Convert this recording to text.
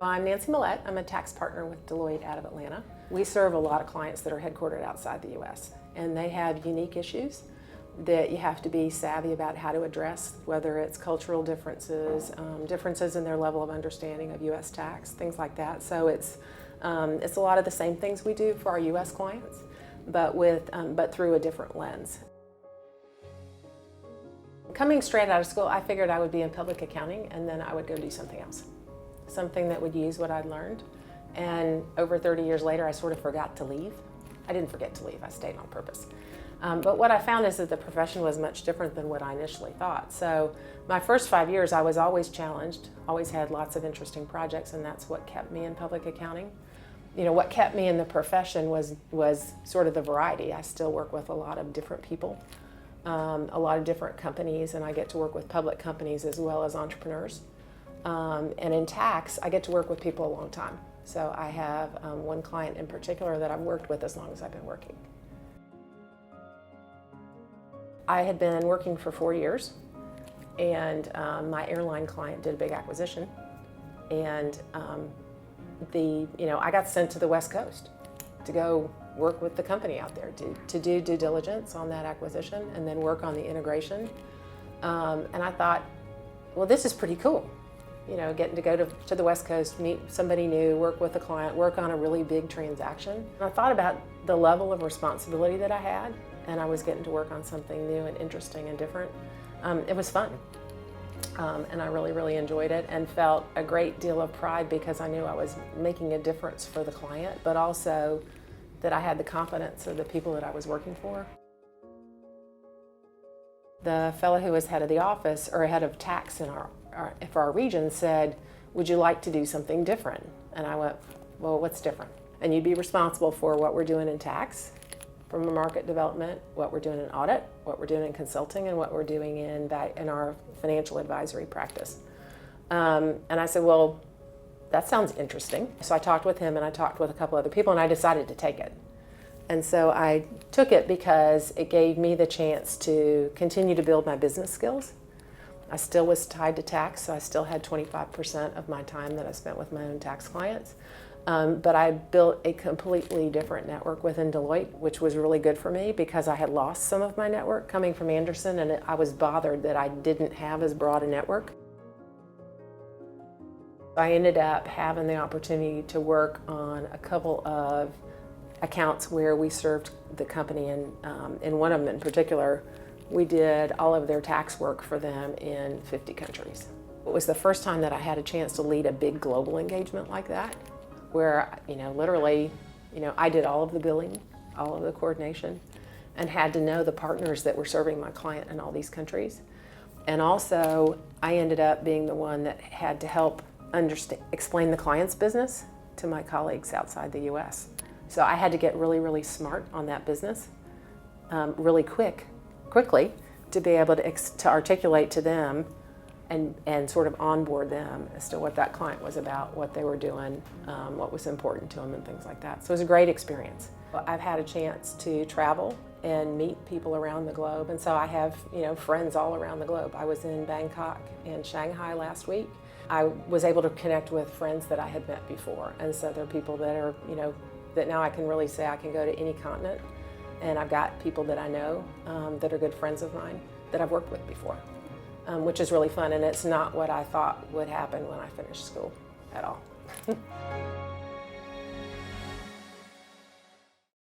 I'm Nancy Millett. I'm a tax partner with Deloitte out of Atlanta. We serve a lot of clients that are headquartered outside the U.S. and they have unique issues that you have to be savvy about how to address, whether it's cultural differences, differences in their level of understanding of U.S. tax, things like that. So it's a lot of the same things we do for our U.S. clients, but through a different lens. Coming straight out of school, I figured I would be in public accounting and then I would go do something else. Something that would use what I'd learned. And over 30 years later, I sort of forgot to leave. I didn't forget to leave, I stayed on purpose. But what I found is that the profession was much different than what I initially thought. So my first 5 years, I was always challenged, always had lots of interesting projects, and that's what kept me in public accounting. You know, what kept me in the profession was sort of the variety. I still work with a lot of different people, a lot of different companies, and I get to work with public companies as well as entrepreneurs. And in tax, I get to work with people a long time. So I have one client in particular that I've worked with as long as I've been working. I had been working for 4 years, and my airline client did a big acquisition, and I got sent to the West Coast to go work with the company out there to do due diligence on that acquisition and then work on the integration. And I thought, well, this is pretty cool. You know, getting to go to the West Coast, meet somebody new, work with a client, work on a really big transaction. And I thought about the level of responsibility that I had, and I was getting to work on something new and interesting and different. It was fun, and I really, really enjoyed it and felt a great deal of pride because I knew I was making a difference for the client, but also that I had the confidence of the people that I was working for. The fellow who was head of the office, or head of tax for our region, said, "Would you like to do something different?" And I went, "Well, what's different?" "And you'd be responsible for what we're doing in tax, from a market development, what we're doing in audit, what we're doing in consulting, and what we're doing in our financial advisory practice." And I said, "Well, that sounds interesting." So I talked with him and I talked with a couple other people and I decided to take it. And so I took it because it gave me the chance to continue to build my business skills. I still was tied to tax, so I still had 25% of my time that I spent with my own tax clients. But I built a completely different network within Deloitte, which was really good for me because I had lost some of my network coming from Anderson, and I was bothered that I didn't have as broad a network. I ended up having the opportunity to work on a couple of accounts where we served the company, and in one of them in particular, we did all of their tax work for them in 50 countries. It was the first time that I had a chance to lead a big global engagement like that, where, literally, I did all of the billing, all of the coordination, and had to know the partners that were serving my client in all these countries. And also, I ended up being the one that had to help explain the client's business to my colleagues outside the U.S. So I had to get really, really smart on that business, really quickly, to be able to articulate to them and sort of onboard them as to what that client was about, what they were doing, what was important to them, and things like that. So it was a great experience. I've had a chance to travel and meet people around the globe, and so I have friends all around the globe. I was in Bangkok and Shanghai last week. I was able to connect with friends that I had met before, and so there are people that are, that now I can really say I can go to any continent, and I've got people that I know that are good friends of mine that I've worked with before. Which is really fun, and it's not what I thought would happen when I finished school at all.